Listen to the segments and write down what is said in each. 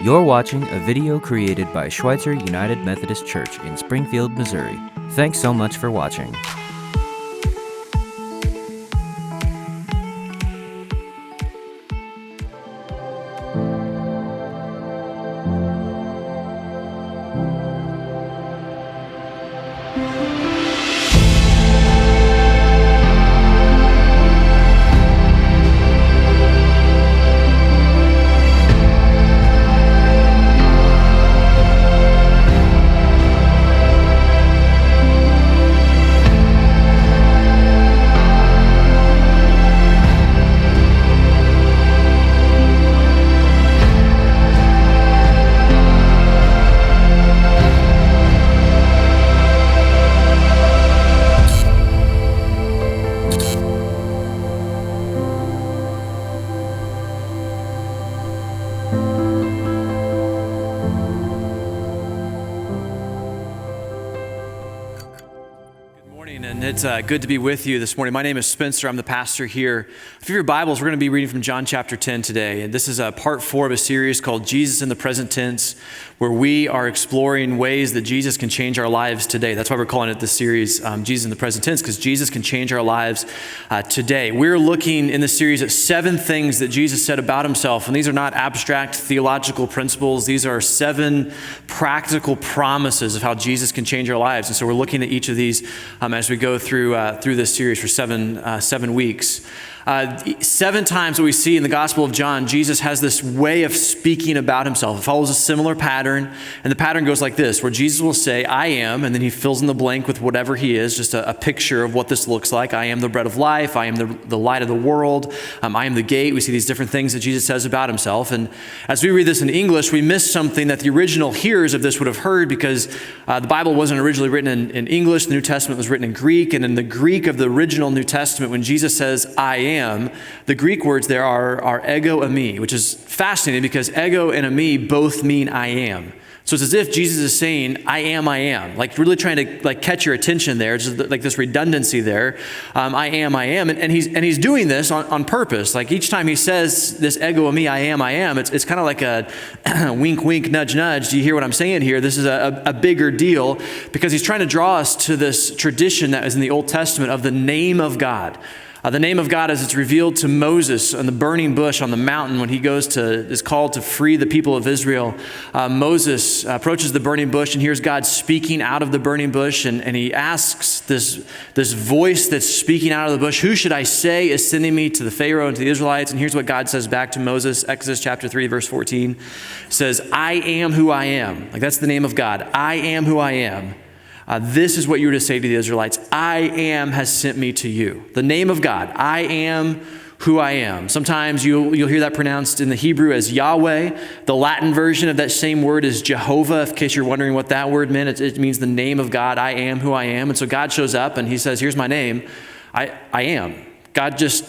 You're watching a video created by Schweitzer United Methodist Church in Springfield, Missouri. Thanks so much for watching. It's good to be with you this morning. My name is Spencer. I'm the pastor here. If you have your Bibles, we're going to be reading from John chapter 10 today. And this is part 4 of a series called Jesus in the Present Tense, where we are exploring ways that Jesus can change our lives today. That's why we're calling it this series, Jesus in the Present Tense, because Jesus can change our lives today. We're looking in this series at 7 things that Jesus said about himself. And these are not abstract theological principles. These are 7 practical promises of how Jesus can change our lives. And so we're looking at each of these as we go through this series for 7 weeks. 7 times that we see in the Gospel of John, Jesus has this way of speaking about himself. It follows a similar pattern, and the pattern goes like this, where Jesus will say, I am, and then he fills in the blank with whatever he is, just a picture of what this looks like. I am the bread of life. I am the light of the world. I am the gate. We see these different things that Jesus says about himself. And as we read this in English, we miss something that the original hearers of this would have heard, because the Bible wasn't originally written in English. The New Testament was written in Greek, and in the Greek of the original New Testament, when Jesus says, I am, the Greek words there are ego eimi, which is fascinating because ego and eimi both mean I am. So it's as if Jesus is saying, I am, like really trying to catch your attention there. It's just like this redundancy there. I am. And he's doing this on purpose. Like each time he says this ego eimi, I am, it's kind of like a wink, wink, nudge, nudge. Do you hear what I'm saying here? This is a bigger deal because he's trying to draw us to this tradition that is in the Old Testament of the name of God. The name of God as it's revealed to Moses on the burning bush on the mountain when he is called to free the people of Israel. Moses approaches the burning bush and hears God speaking out of the burning bush, and he asks this voice that's speaking out of the bush, who should I say is sending me to the Pharaoh and to the Israelites? And here's what God says back to Moses, Exodus chapter 3, verse 14. It says, I am who I am. Like that's the name of God. I am who I am. This is what you were to say to the Israelites. I am has sent me to you. The name of God. I am who I am. Sometimes you'll hear that pronounced in the Hebrew as Yahweh. The Latin version of that same word is Jehovah. In case you're wondering what that word meant, it means the name of God. I am who I am. And so God shows up and he says, here's my name. I am. God just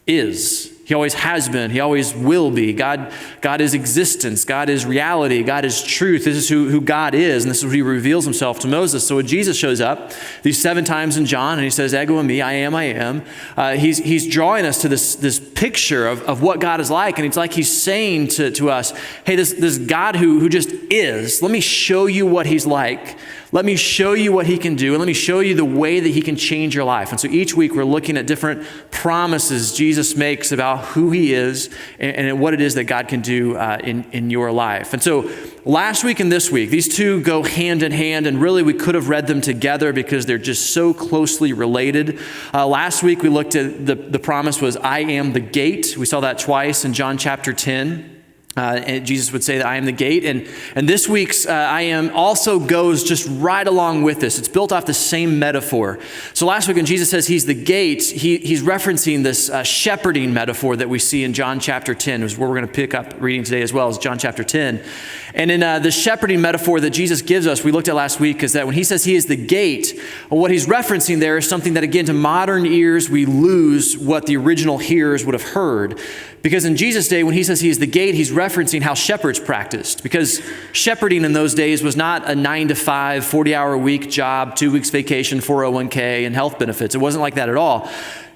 is. He always has been. He always will be. God is existence. God is reality. God is truth. This is who God is, and this is who he reveals himself to Moses. So when Jesus shows up these 7 times in John, and he says, ego eimi, I am, he's drawing us to this picture of what God is like, and it's like he's saying to us, hey, this God who just is, let me show you what he's like. Let me show you what he can do, and let me show you the way that he can change your life. And so each week we're looking at different promises Jesus makes about who he is and what it is that God can do in your life. And so last week and this week, these two go hand in hand, and really we could have read them together because they're just so closely related. Last week we looked at the promise was, I am the gate. We saw that twice in John chapter 10. And Jesus would say that I am the gate. And this week's I am also goes just right along with this. It's built off the same metaphor. So last week when Jesus says he's the gate, he's referencing this shepherding metaphor that we see in John chapter 10, is where we're going to pick up reading today as well, as John chapter 10. And in the shepherding metaphor that Jesus gives us, we looked at last week, is that when he says he is the gate, what he's referencing there is something that, again, to modern ears, we lose what the original hearers would have heard. Because in Jesus' day, when he says he is the gate, he's referencing how shepherds practiced. Because shepherding in those days was not a 9-to-5, 40-hour-a-week job, 2 weeks vacation, 401k, and health benefits. It wasn't like that at all.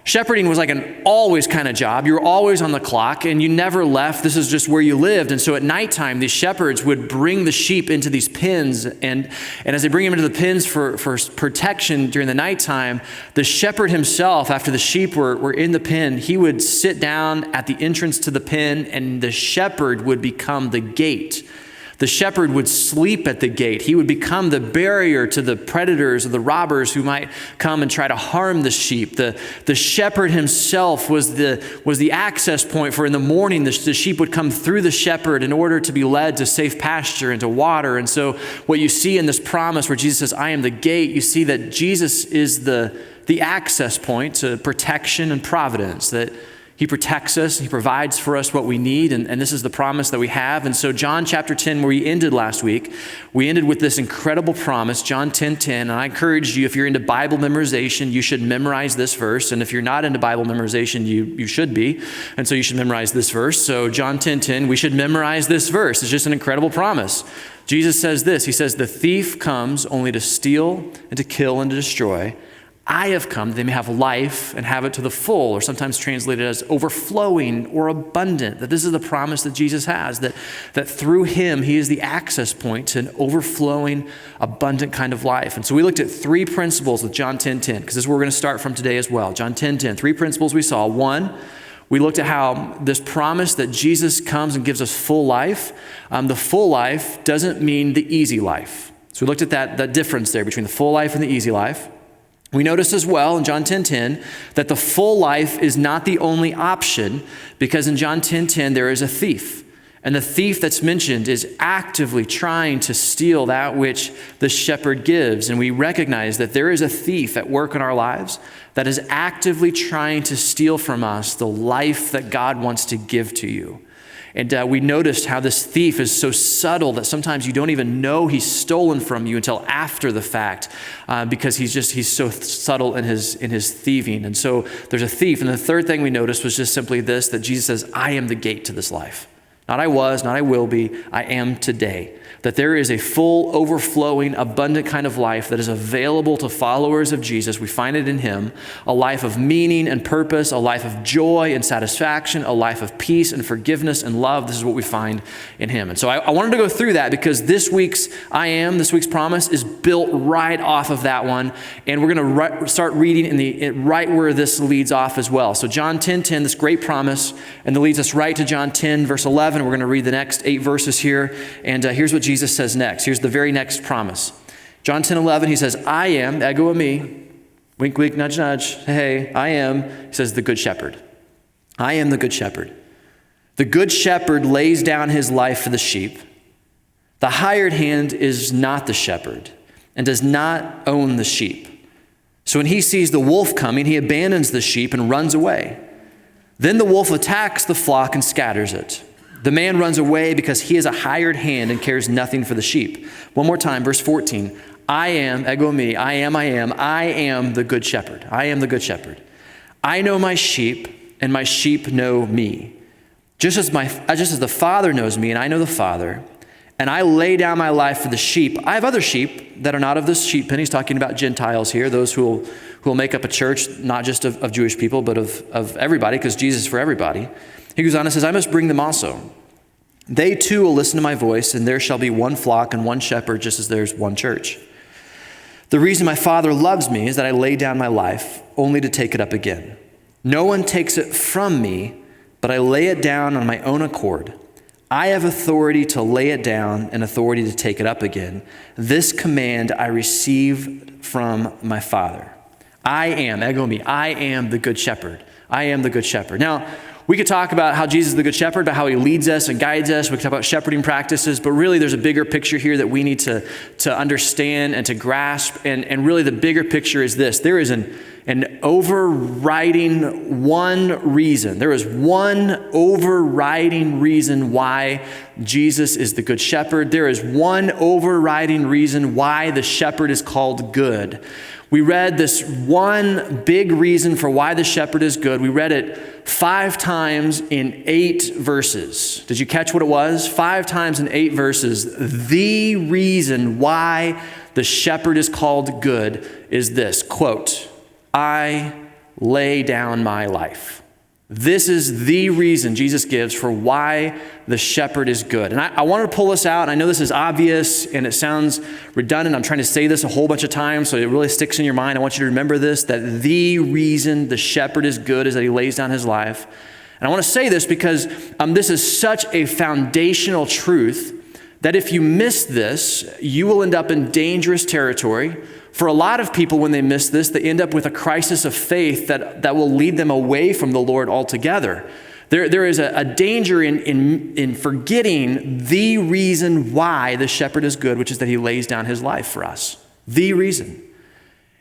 Shepherding was like an always kind of job. You were always on the clock and you never left. This is just where you lived. And so at nighttime, these shepherds would bring the sheep into these pens. And as they bring them into the pens for protection during the nighttime, the shepherd himself, after the sheep were in the pen, he would sit down at the entrance to the pen, and the shepherd would become the gate. The shepherd would sleep at the gate. He would become the barrier to the predators or the robbers who might come and try to harm the sheep. The shepherd himself was the access point for in the morning. The sheep would come through the shepherd in order to be led to safe pasture and to water. And so what you see in this promise where Jesus says, I am the gate, you see that Jesus is the access point to protection and providence, that he protects us, he provides for us what we need, and this is the promise that we have. And so John chapter 10, where we ended last week, we ended with this incredible promise, John 10:10. And I encourage you, if you're into Bible memorization, you should memorize this verse. And if you're not into Bible memorization, you should be. And so you should memorize this verse. So John 10:10, we should memorize this verse. It's just an incredible promise. Jesus says this, he says, the thief comes only to steal and to kill and to destroy. I have come that they may have life and have it to the full, or sometimes translated as overflowing or abundant. That this is the promise that Jesus has, that through him, he is the access point to an overflowing, abundant kind of life. And so we looked at three principles with John 10:10, because this is where we're going to start from today as well. John 10:10, three principles we saw. One, we looked at how this promise that Jesus comes and gives us full life, the full life doesn't mean the easy life. So we looked at that difference there between the full life and the easy life. We noticed as well in John 10:10 that the full life is not the only option, because in John 10:10 there is a thief. And the thief that's mentioned is actively trying to steal that which the shepherd gives. And we recognize that there is a thief at work in our lives that is actively trying to steal from us the life that God wants to give to you. And we noticed how this thief is so subtle that sometimes you don't even know he's stolen from you until after the fact, because he's so subtle in his thieving. And so there's a thief. And the third thing we noticed was just simply this, that Jesus says, I am the gate to this life. Not I was, not I will be, I am today. That there is a full, overflowing, abundant kind of life that is available to followers of Jesus. We find it in him, a life of meaning and purpose, a life of joy and satisfaction, a life of peace and forgiveness and love. This is what we find in him. And so I wanted to go through that because this week's promise is built right off of that one. And we're going to start reading right where this leads off as well. So John 10:10, this great promise, and that leads us right to John 10, verse 11. We're going to read the next 8 verses here. And here's what Jesus says next. Here's the very next promise. John 10:11, he says, I am, ego eimi, wink, wink, nudge, nudge, hey, I am, he says, the good shepherd. I am the good shepherd. The good shepherd lays down his life for the sheep. The hired hand is not the shepherd and does not own the sheep. So when he sees the wolf coming, he abandons the sheep and runs away. Then the wolf attacks the flock and scatters it. The man runs away because he is a hired hand and cares nothing for the sheep. One more time, verse 14. I am, ego eimi, I am the good shepherd. I am the good shepherd. I know my sheep, and my sheep know me. Just as the Father knows me, and I know the Father, and I lay down my life for the sheep. I have other sheep that are not of this sheep pen. He's talking about Gentiles here, those who will make up a church, not just of Jewish people, but of everybody, because Jesus is for everybody. He goes on and says, I must bring them also. They too will listen to my voice, and there shall be one flock and one shepherd, just as there's one church. The reason my Father loves me is that I lay down my life only to take it up again. No one takes it from me, but I lay it down on my own accord. I have authority to lay it down and authority to take it up again. This command I received from my Father. I am, ego eimi, I am the good shepherd. I am the good shepherd. Now, we could talk about how Jesus is the good shepherd, about how he leads us and guides us. We could talk about shepherding practices, but really there's a bigger picture here that we need to understand and to grasp. And really the bigger picture is this. There is an overriding one reason. There is one overriding reason why Jesus is the good shepherd. There is one overriding reason why the shepherd is called good. We read this one big reason for why the shepherd is good. We read it 5 times in 8 verses. Did you catch what it was? 5 times in 8 verses. The reason why the shepherd is called good is this, quote, I lay down my life. This is the reason Jesus gives for why the shepherd is good. And I wanted to pull this out. I know this is obvious and it sounds redundant. I'm trying to say this a whole bunch of times so it really sticks in your mind. I want you to remember this, that the reason the shepherd is good is that he lays down his life. And I want to say this because this is such a foundational truth that if you miss this, you will end up in dangerous territory. For a lot of people, when they miss this, they end up with a crisis of faith that will lead them away from the Lord altogether. There is a danger in forgetting the reason why the shepherd is good, which is that he lays down his life for us. The reason.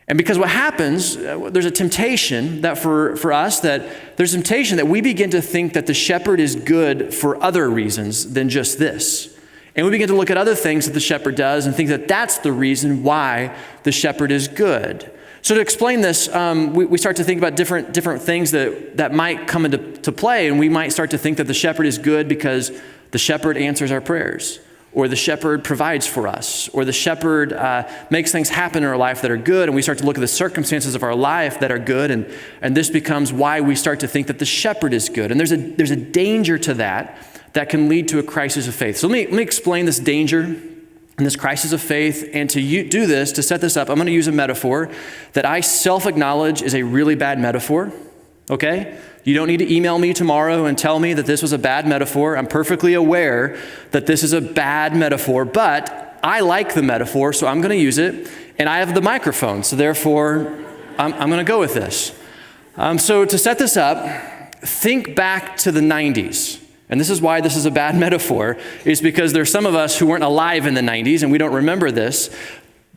And because what happens, there's a temptation that for us, that there's a temptation that we begin to think that the shepherd is good for other reasons than just this. And we begin to look at other things that the shepherd does and think that that's the reason why the shepherd is good. So to explain this, we start to think about different things that might come into play, and we might start to think that the shepherd is good because the shepherd answers our prayers, or the shepherd provides for us, or the shepherd makes things happen in our life that are good, and we start to look at the circumstances of our life that are good, and this becomes why we start to think that the shepherd is good. And there's a danger to that can lead to a crisis of faith. So let me explain this danger and this crisis of faith. And to do this, to set this up, I'm going to use a metaphor that I self-acknowledge is a really bad metaphor, okay? You don't need to email me tomorrow and tell me that this was a bad metaphor. I'm perfectly aware that this is a bad metaphor, but I like the metaphor, so I'm going to use it. And I have the microphone, so therefore I'm going to go with this. So to set this up, think back to the 90s. And this is why this is a bad metaphor, is because there's some of us who weren't alive in the 90s and we don't remember this,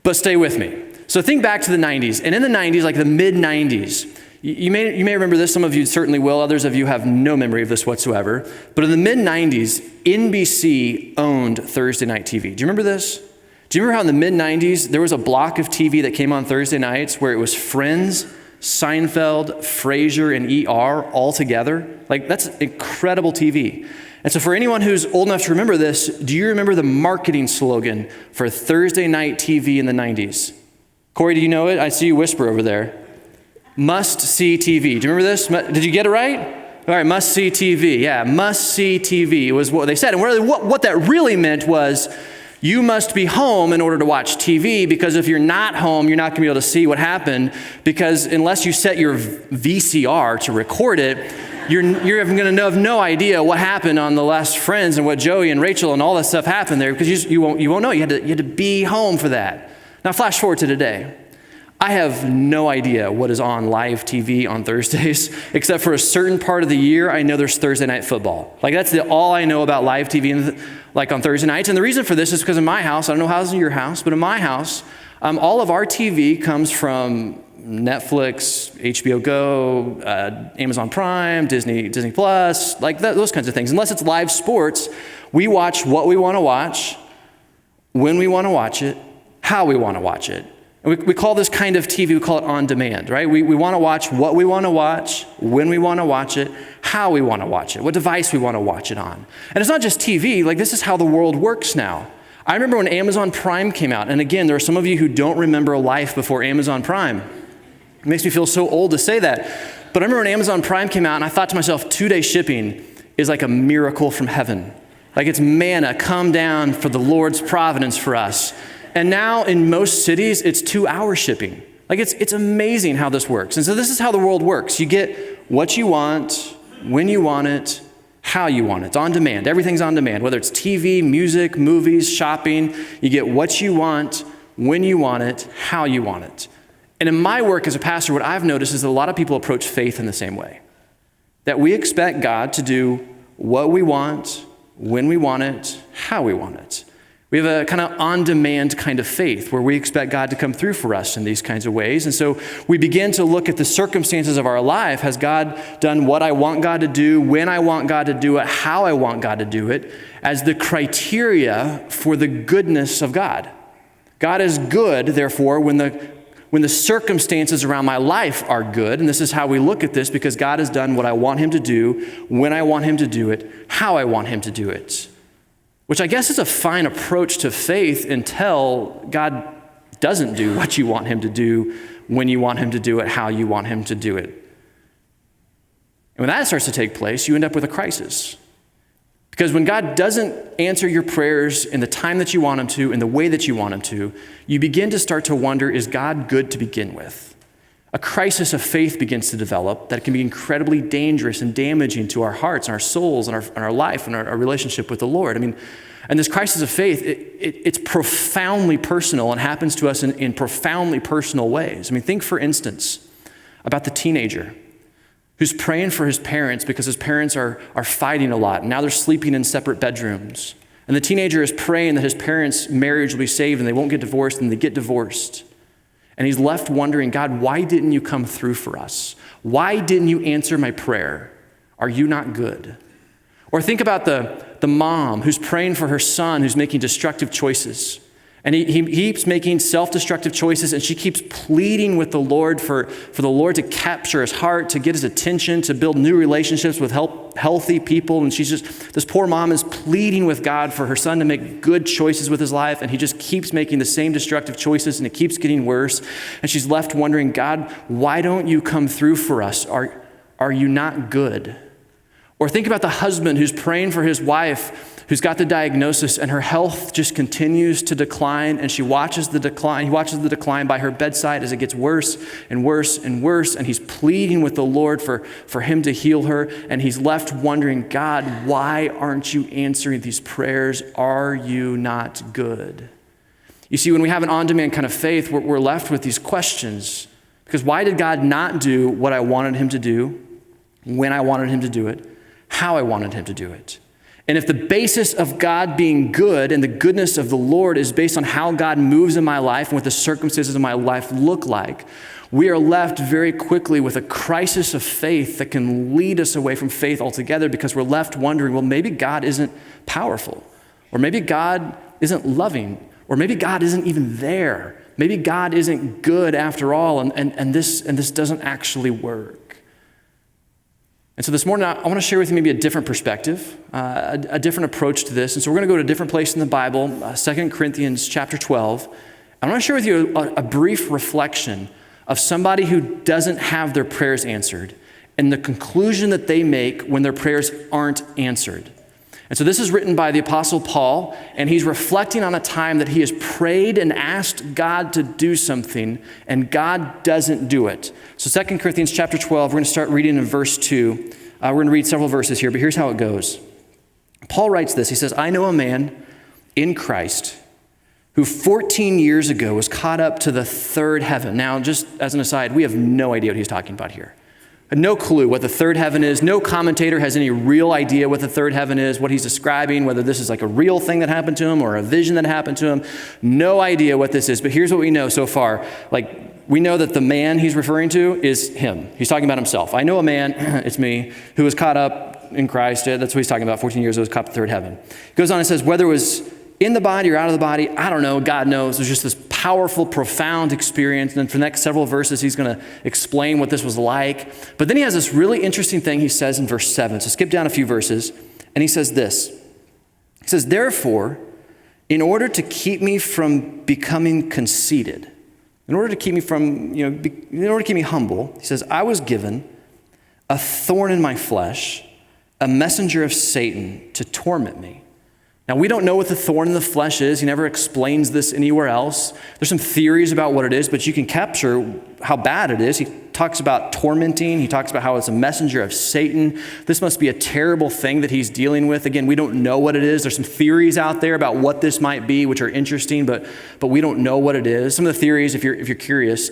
but stay with me. So think back to the 90s. And in the 90s, like the mid-90s, you may remember this, some of you certainly will, others of you have no memory of this whatsoever, but in the mid-90s, NBC owned Thursday night TV. Do you remember this? Do you remember how in the mid-90s, there was a block of TV that came on Thursday nights where it was Friends, Seinfeld, Frasier, and ER all together? Like, that's incredible TV. And so for anyone who's old enough to remember this, do you remember the marketing slogan for Thursday night TV in the 90s? Corey, do you know it? I see you whisper over there. Must see TV. Do you remember this? Did you get it right? All right, must see TV. Yeah, must see TV was what they said. And what that really meant was, you must be home in order to watch TV, because if you're not home, you're not going to be able to see what happened, because unless you set your VCR to record it, you're going to have no idea what happened on The Last Friends and what Joey and Rachel and all that stuff happened there, because you won't know. You had to be home for that. Now flash forward to today. I have no idea what is on live TV on Thursdays, except for a certain part of the year, I know there's Thursday night football. Like, that's all I know about live TV like on Thursday nights. And the reason for this is because in my house, I don't know how it's in your house, but in my house, all of our TV comes from Netflix, HBO Go, Amazon Prime, Disney Plus, like those kinds of things. Unless it's live sports, we watch what we want to watch, when we want to watch it, how we want to watch it. We call this kind of TV, we call it on demand, right? We want to watch what we want to watch, when we want to watch it, how we want to watch it, what device we want to watch it on. And it's not just TV, like this is how the world works now. I remember when Amazon Prime came out, and again, there are some of you who don't remember a life before Amazon Prime. It makes me feel so old to say that. But I remember when Amazon Prime came out, and I thought to myself, 2-day shipping is like a miracle from heaven. Like it's manna come down for the Lord's providence for us. And now in most cities, it's 2-hour shipping. Like it's amazing how this works. And so this is how the world works. You get what you want, when you want it, how you want it. It's on demand. Everything's on demand, whether it's TV, music, movies, shopping. You get what you want, when you want it, how you want it. And in my work as a pastor, what I've noticed is that a lot of people approach faith in the same way. That we expect God to do what we want, when we want it, how we want it. We have a kind of on-demand kind of faith where we expect God to come through for us in these kinds of ways. And so we begin to look at the circumstances of our life. Has God done what I want God to do, when I want God to do it, how I want God to do it, as the criteria for the goodness of God. God is good, therefore, when the circumstances around my life are good. And this is how we look at this, because God has done what I want him to do, when I want him to do it, how I want him to do it. Which I guess is a fine approach to faith until God doesn't do what you want him to do, when you want him to do it, how you want him to do it. And when that starts to take place, you end up with a crisis. Because when God doesn't answer your prayers in the time that you want him to, in the way that you want him to, you begin to start to wonder, is God good to begin with? A crisis of faith begins to develop that can be incredibly dangerous and damaging to our hearts and our souls and our life and our relationship with the Lord. And this crisis of faith, it's profoundly personal and happens to us in profoundly personal ways. Think, for instance, about the teenager who's praying for his parents because his parents are fighting a lot. And now they're sleeping in separate bedrooms. And the teenager is praying that his parents' marriage will be saved and they won't get divorced, and they get divorced. And he's left wondering, God, why didn't you come through for us? Why didn't you answer my prayer? Are you not good? Or think about the mom who's praying for her son who's making destructive choices. And he keeps making self-destructive choices, and she keeps pleading with the Lord for the Lord to capture his heart, to get his attention, to build new relationships with healthy people. And this poor mom is pleading with God for her son to make good choices with his life, and he just keeps making the same destructive choices, and it keeps getting worse. And she's left wondering, God, why don't you come through for us? Are you not good? Or think about the husband who's praying for his wife who's got the diagnosis, and her health just continues to decline, and he watches the decline by her bedside as it gets worse and worse and worse, and he's pleading with the Lord for him to heal her, and he's left wondering, God, why aren't you answering these prayers? Are you not good? You see, when we have an on-demand kind of faith, we're left with these questions, because why did God not do what I wanted him to do, when I wanted him to do it, how I wanted him to do it? And if the basis of God being good and the goodness of the Lord is based on how God moves in my life and what the circumstances of my life look like, we are left very quickly with a crisis of faith that can lead us away from faith altogether, because we're left wondering, well, maybe God isn't powerful, or maybe God isn't loving, or maybe God isn't even there. Maybe God isn't good after all, and this doesn't actually work. And so this morning, I want to share with you maybe a different perspective, a different approach to this. And so we're going to go to a different place in the Bible, 2 Corinthians chapter 12. I want to share with you a brief reflection of somebody who doesn't have their prayers answered and the conclusion that they make when their prayers aren't answered. And so this is written by the Apostle Paul, and he's reflecting on a time that he has prayed and asked God to do something, and God doesn't do it. So 2 Corinthians chapter 12, we're going to start reading in verse 2. We're going to read several verses here, but here's how it goes. Paul writes this. He says, I know a man in Christ who 14 years ago was caught up to the third heaven. Now, just as an aside, we have no idea what he's talking about here. No clue what the third heaven is. No commentator has any real idea what the third heaven is, what he's describing, whether this is like a real thing that happened to him or a vision that happened to him. No idea what this is. But here's what we know so far. We know that the man he's referring to is him. He's talking about himself. I know a man, it's me, who was caught up in Christ. That's what he's talking about. 14 years ago, was caught up to the third heaven. He goes on and says, whether it was in the body or out of the body, I don't know. God knows. There's just this powerful, profound experience. And then for the next several verses, he's going to explain what this was like. But then he has this really interesting thing he says in verse 7. So skip down a few verses. And he says this. He says, therefore, in order to keep me from becoming conceited, in order to keep me humble, he says, I was given a thorn in my flesh, a messenger of Satan to torment me. Now, we don't know what the thorn in the flesh is. He never explains this anywhere else. There's some theories about what it is, but you can capture how bad it is. He talks about tormenting. He talks about how it's a messenger of Satan. This must be a terrible thing that he's dealing with. Again, we don't know what it is. There's some theories out there about what this might be, which are interesting, but we don't know what it is. Some of the theories, if you're curious,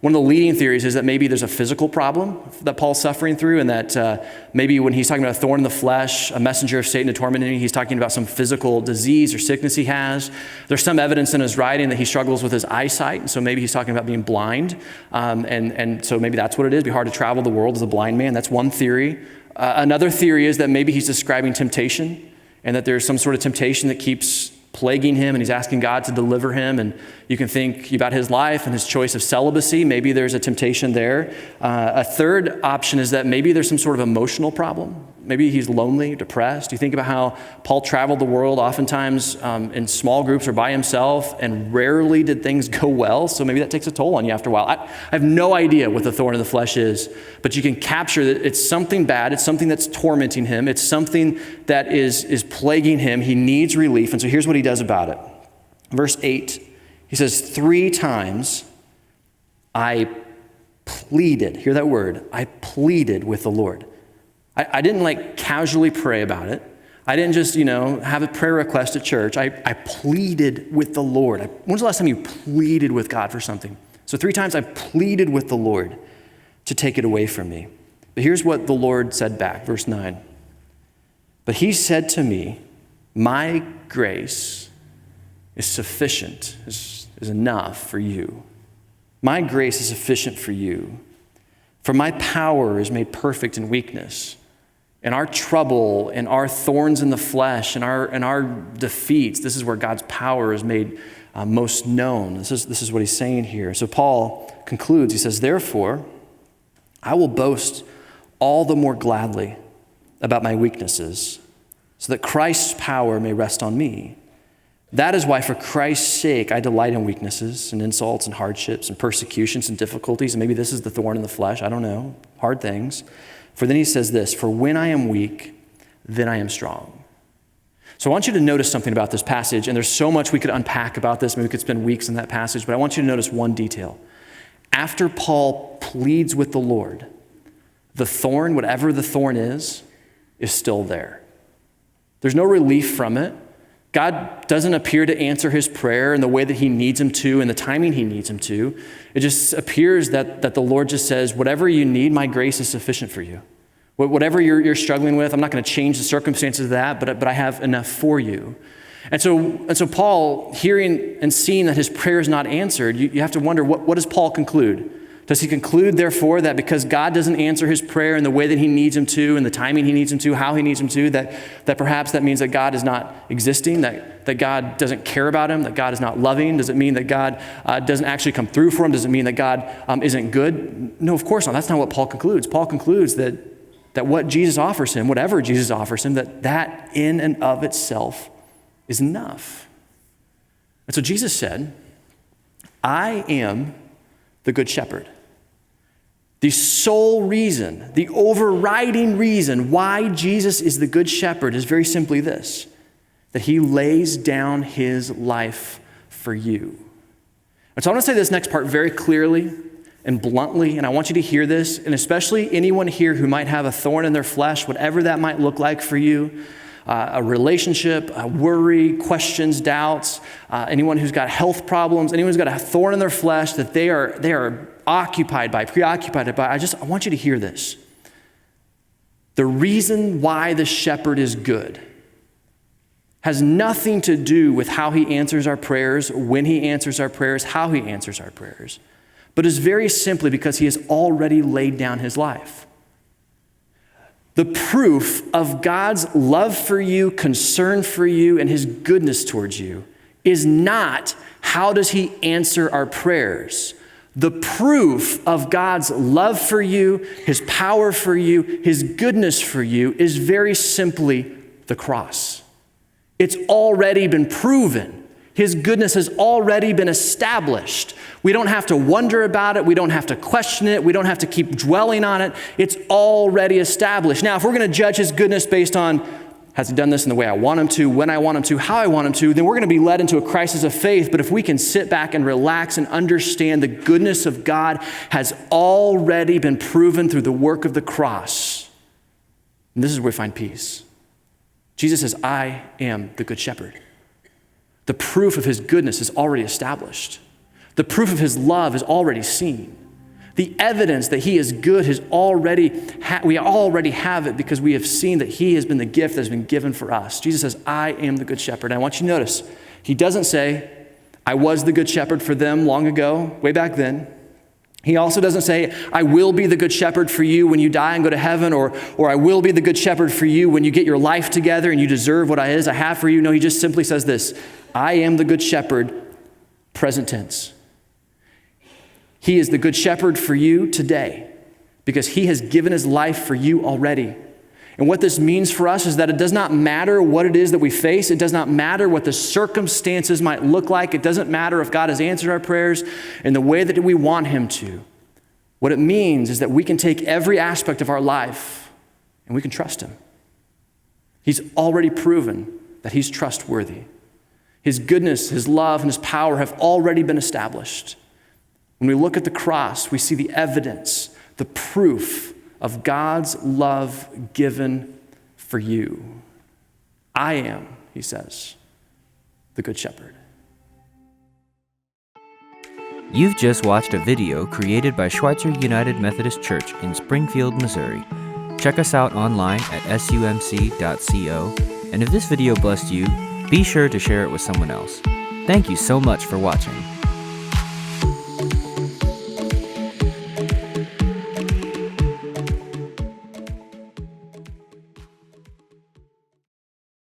one of the leading theories is that maybe there's a physical problem that Paul's suffering through, and that maybe when he's talking about a thorn in the flesh, a messenger of Satan to torment him, he's talking about some physical disease or sickness he has. There's some evidence in his writing that he struggles with his eyesight, and so maybe he's talking about being blind, and so maybe that's what it is. It'd be hard to travel the world as a blind man. That's one theory. Another theory is that maybe he's describing temptation, and that there's some sort of temptation that keeps plaguing him, and he's asking God to deliver him. And you can think about his life and his choice of celibacy. Maybe there's a temptation there. A third option is that maybe there's some sort of emotional problem. Maybe he's lonely, depressed. You think about how Paul traveled the world oftentimes in small groups or by himself, and rarely did things go well. So maybe that takes a toll on you after a while. I have no idea what the thorn in the flesh is, but you can capture that it's something bad. It's something that's tormenting him. It's something that is plaguing him. He needs relief. And so here's what he does about it. Verse 8, he says, 3 times I pleaded. Hear that word. I pleaded with the Lord. I didn't casually pray about it. I didn't just, have a prayer request at church. I pleaded with the Lord. When's the last time you pleaded with God for something? So 3 times I pleaded with the Lord to take it away from me. But here's what the Lord said back, verse 9. But he said to me, my grace is sufficient, is enough for you. My grace is sufficient for you. For my power is made perfect in weakness. In our trouble, in our thorns in the flesh, in our defeats, this is where God's power is made most known. This is what he's saying here. So Paul concludes, he says, therefore, I will boast all the more gladly about my weaknesses, so that Christ's power may rest on me. That is why, for Christ's sake, I delight in weaknesses and insults and hardships and persecutions and difficulties. And maybe this is the thorn in the flesh. I don't know. Hard things. For then he says this, for when I am weak, then I am strong. So I want you to notice something about this passage. And there's so much we could unpack about this. Maybe we could spend weeks in that passage. But I want you to notice one detail. After Paul pleads with the Lord, the thorn, whatever the thorn is still there. There's no relief from it. God doesn't appear to answer his prayer in the way that he needs him to, in the timing he needs him to. It just appears that the Lord just says, whatever you need, my grace is sufficient for you. Whatever you're struggling with, I'm not going to change the circumstances of that, but I have enough for you. And so Paul, hearing and seeing that his prayer is not answered, you have to wonder, what does Paul conclude? Does he conclude, therefore, that because God doesn't answer his prayer in the way that he needs him to, in the timing he needs him to, how he needs him to, that perhaps that means that God is not existing, that God doesn't care about him, that God is not loving? Does it mean that God doesn't actually come through for him? Does it mean that God isn't good? No, of course not. That's not what Paul concludes. Paul concludes that what Jesus offers him, whatever Jesus offers him, that in and of itself is enough. And so Jesus said, I am the good shepherd. The sole reason, the overriding reason why Jesus is the good shepherd is very simply this, that he lays down his life for you. And so I want to say this next part very clearly and bluntly, and I want you to hear this, and especially anyone here who might have a thorn in their flesh, whatever that might look like for you, a relationship, a worry, questions, doubts, anyone who's got health problems, anyone who's got a thorn in their flesh that they are preoccupied by. I want you to hear this. The reason why the shepherd is good has nothing to do with how he answers our prayers, when he answers our prayers, how he answers our prayers, but is very simply because he has already laid down his life. The proof of God's love for you, concern for you, and his goodness towards you is not how does he answer our prayers. The proof of God's love for you, his power for you, his goodness for you is very simply the cross. It's already been proven. His goodness has already been established. We don't have to wonder about it. We don't have to question it. We don't have to keep dwelling on it. It's already established. Now, if we're going to judge his goodness based on, has he done this in the way I want him to, when I want him to, how I want him to, then we're going to be led into a crisis of faith. But if we can sit back and relax and understand the goodness of God has already been proven through the work of the cross, and this is where we find peace. Jesus says, I am the good shepherd. The proof of his goodness is already established. The proof of his love is already seen. The evidence that he is good has we already have it because we have seen that he has been the gift that has been given for us. Jesus says, I am the good shepherd. And I want you to notice, he doesn't say, I was the good shepherd for them long ago, way back then. He also doesn't say, I will be the good shepherd for you when you die and go to heaven, or I will be the good shepherd for you when you get your life together and you deserve what it is I have for you. No, he just simply says this, I am the good shepherd, present tense. He is the good shepherd for you today because he has given his life for you already. And what this means for us is that it does not matter what it is that we face. It does not matter what the circumstances might look like. It doesn't matter if God has answered our prayers in the way that we want him to. What it means is that we can take every aspect of our life and we can trust him. He's already proven that he's trustworthy. His goodness, his love, and his power have already been established. When we look at the cross, we see the evidence, the proof of God's love given for you. I am, he says, the Good Shepherd. You've just watched a video created by Schweitzer United Methodist Church in Springfield, Missouri. Check us out online at sumc.co, and if this video blessed you, be sure to share it with someone else. Thank you so much for watching.